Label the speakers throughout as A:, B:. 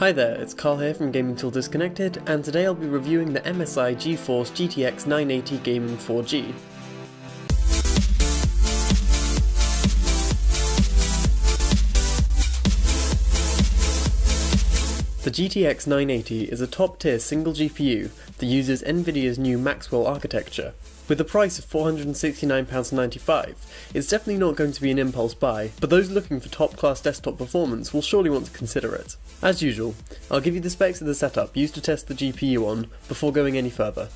A: Hi there, it's Carl here from Gaming Till Disconnected, and today I'll be reviewing the MSI GeForce GTX 980 Gaming 4G. The GTX 980 is a top-tier single GPU that uses Nvidia's new Maxwell architecture. With a price of £469.95, it's definitely not going to be an impulse buy, but those looking for top-class desktop performance will surely want to consider it. As usual, I'll give you the specs of the setup used to test the GPU on before going any further.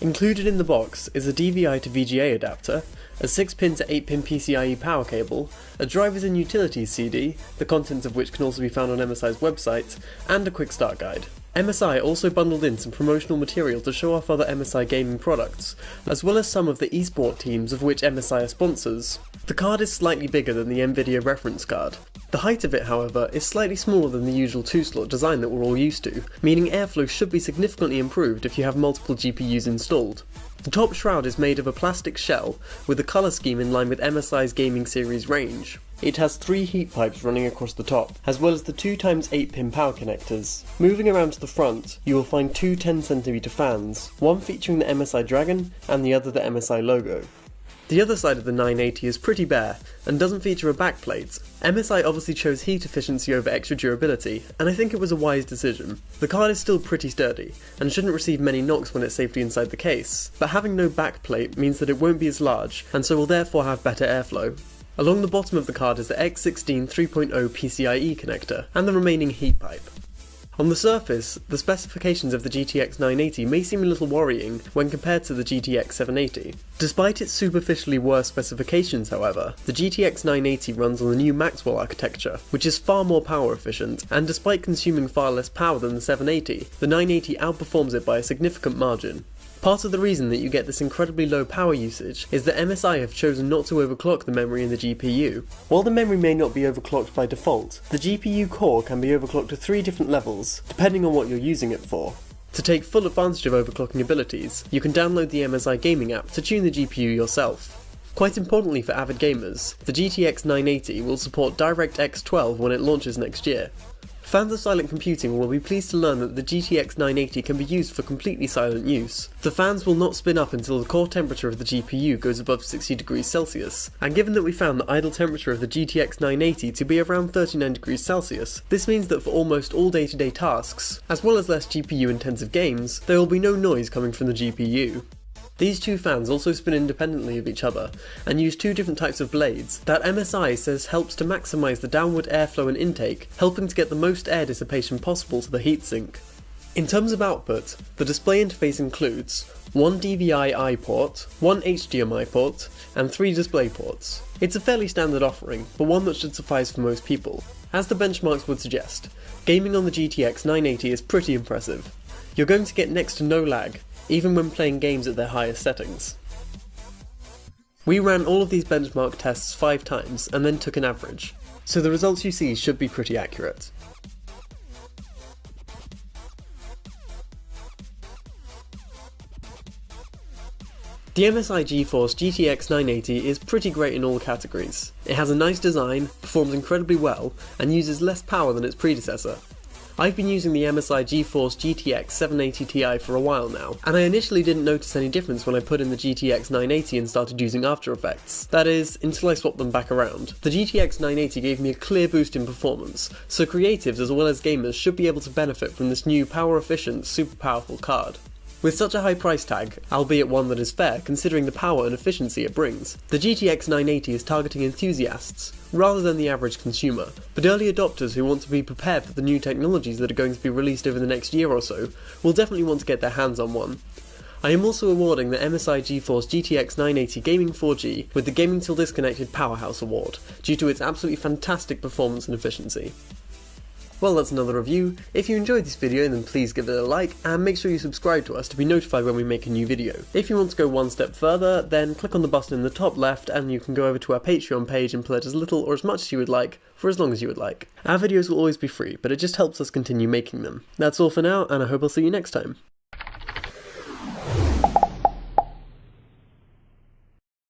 A: Included in the box is a DVI to VGA adapter, a 6-pin to 8-pin PCIe power cable, a drivers and utilities CD, the contents of which can also be found on MSI's website, and a quick start guide. MSI also bundled in some promotional material to show off other MSI gaming products, as well as some of the eSport teams of which MSI are sponsors. The card is slightly bigger than the Nvidia reference card. The height of it, however, is slightly smaller than the usual 2-slot design that we're all used to, meaning airflow should be significantly improved if you have multiple GPUs installed. The top shroud is made of a plastic shell, with a colour scheme in line with MSI's gaming series range. It has 3 heat pipes running across the top, as well as the 2x8-pin power connectors. Moving around to the front, you will find two 10cm fans, one featuring the MSI Dragon and the other the MSI logo. The other side of the 980 is pretty bare, and doesn't feature a backplate. MSI obviously chose heat efficiency over extra durability, and I think it was a wise decision. The card is still pretty sturdy, and shouldn't receive many knocks when it's safely inside the case, but having no backplate means that it won't be as large, and so will therefore have better airflow. Along the bottom of the card is the X16 3.0 PCIe connector, and the remaining heat pipe. On the surface, the specifications of the GTX 980 may seem a little worrying when compared to the GTX 780. Despite its superficially worse specifications, however, the GTX 980 runs on the new Maxwell architecture, which is far more power efficient, and despite consuming far less power than the 780, the 980 outperforms it by a significant margin. Part of the reason that you get this incredibly low power usage is that MSI have chosen not to overclock the memory in the GPU. While the memory may not be overclocked by default, the GPU core can be overclocked to 3 different levels, depending on what you're using it for. To take full advantage of overclocking abilities, you can download the MSI gaming app to tune the GPU yourself. Quite importantly for avid gamers, the GTX 980 will support DirectX 12 when it launches next year. Fans of silent computing will be pleased to learn that the GTX 980 can be used for completely silent use. The fans will not spin up until the core temperature of the GPU goes above 60 degrees Celsius, and given that we found the idle temperature of the GTX 980 to be around 39 degrees Celsius, this means that for almost all day-to-day tasks, as well as less GPU intensive games, there will be no noise coming from the GPU. These two fans also spin independently of each other, and use 2 different types of blades that MSI says helps to maximise the downward airflow and intake, helping to get the most air dissipation possible to the heatsink. In terms of output, the display interface includes 1 DVI-I port, 1 HDMI port, and 3 display ports. It's a fairly standard offering, but one that should suffice for most people. As the benchmarks would suggest, gaming on the GTX 980 is pretty impressive. You're going to get next to no lag, even when playing games at their highest settings. We ran all of these benchmark tests 5 times and then took an average, so the results you see should be pretty accurate. The MSI GeForce GTX 980 is pretty great in all categories. It has a nice design, performs incredibly well, and uses less power than its predecessor. I've been using the MSI GeForce GTX 780 Ti for a while now, and I initially didn't notice any difference when I put in the GTX 980 and started using After Effects. That is, until I swapped them back around. The GTX 980 gave me a clear boost in performance, so creatives as well as gamers should be able to benefit from this new power efficient, super powerful card. With such a high price tag, albeit one that is fair considering the power and efficiency it brings, the GTX 980 is targeting enthusiasts, rather than the average consumer, but early adopters who want to be prepared for the new technologies that are going to be released over the next year or so will definitely want to get their hands on one. I am also awarding the MSI GeForce GTX 980 Gaming 4G with the Gaming Till Disconnected Powerhouse Award, due to its absolutely fantastic performance and efficiency. Well, that's another review. If you enjoyed this video, then please give it a like, and make sure you subscribe to us to be notified when we make a new video. If you want to go one step further, then click on the button in the top left and you can go over to our Patreon page and pledge as little or as much as you would like, for as long as you would like. Our videos will always be free, but it just helps us continue making them. That's all for now, and I hope I'll see you next time.